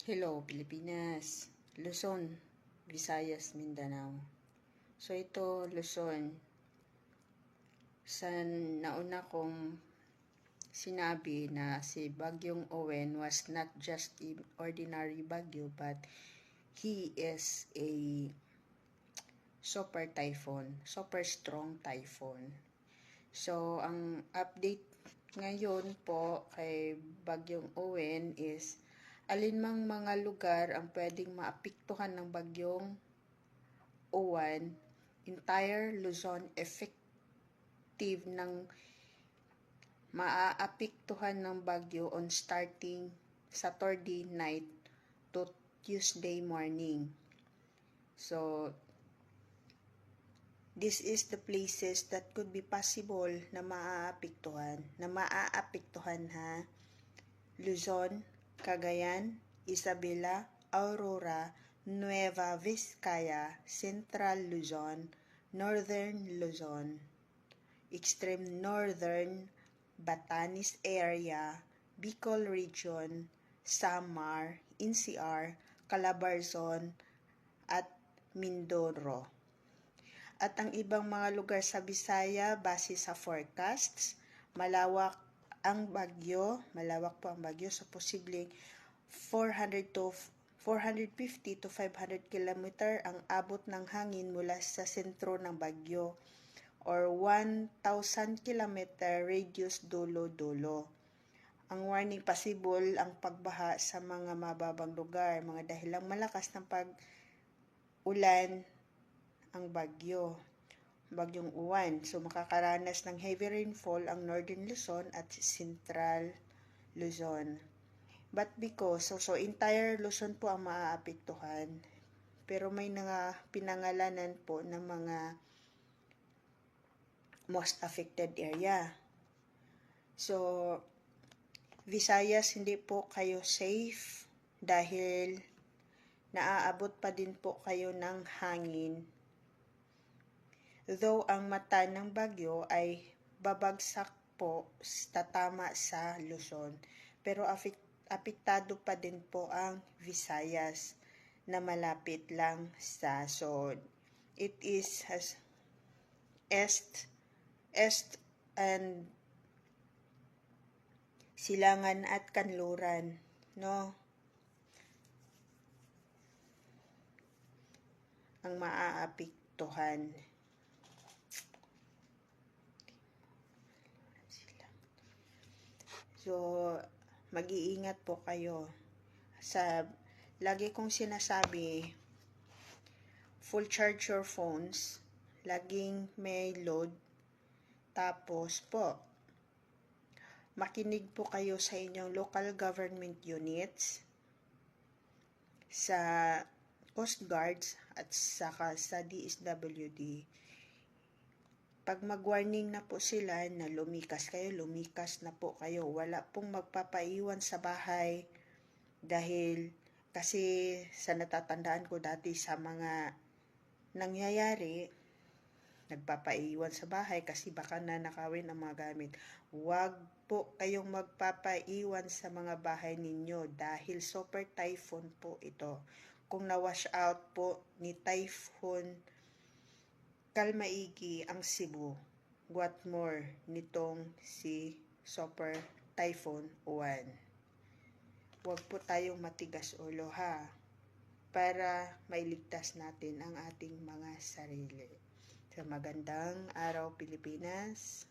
Hello, Pilipinas, Luzon, Visayas, Mindanao. So ito, Luzon, sa nauna kong sinabi na si Bagyong Owen was not just an ordinary bagyo, but he is a super typhoon, super strong typhoon. So, ang update ngayon po kay Bagyong Owen is alinmang mga lugar ang pwedeng maapektuhan ng Bagyong Owen, entire Luzon effective ng maaapektuhan ng bagyo on starting Saturday night to Tuesday morning. So, this is the places that could be possible na maaapektuhan ha. Luzon, Cagayan, Isabela, Aurora, Nueva Vizcaya, Central Luzon, Northern Luzon, Extreme Northern, Batanes area, Bicol Region, Samar, NCR, Calabarzon, at Mindoro. At ang ibang mga lugar sa Visaya, base sa forecasts, malawak po ang bagyo, so posibleng 450 to 500 km ang abot ng hangin mula sa sentro ng bagyo or 1,000 km radius dulo-dulo. Ang warning possible ang pagbaha sa mga mababang lugar, mga dahilang malakas ng pag-ulan ang Bagyong Uwan. So, makakaranas ng heavy rainfall ang Northern Luzon at Central Luzon. But because, so entire Luzon po ang maaapektuhan. Pero may pinangalanan po ng mga most affected area. So, Visayas, hindi po kayo safe dahil naaabot pa din po kayo ng hangin. Though ang mata ng bagyo ay babagsak po, tatama sa Luzon. Pero apektado pa din po ang Visayas na malapit lang sa, so it is Est and Silangan at Kanluran, no? Ang maaapektuhan. So, mag-iingat po kayo. Lagi kong sinasabi, full charge your phones, laging may load, tapos po, makinig po kayo sa inyong local government units, sa Coast Guards, at saka sa DSWD. Pag mag-warning na po sila na lumikas na po kayo. Wala pong magpapaiwan sa bahay dahil kasi sa natatandaan ko dati sa mga nangyayari, nagpapaiwan sa bahay kasi baka nanakawin ang mga gamit. Huwag po kayong magpapaiwan sa mga bahay ninyo dahil super typhoon po ito. Kung na-wash out po ni Typhoon Kalmaigi ang Cebu, what more nitong si Super Typhoon Uwan. Huwag po tayong matigas ulo ha, para mailigtas natin ang ating mga sarili. So, magandang araw, Pilipinas.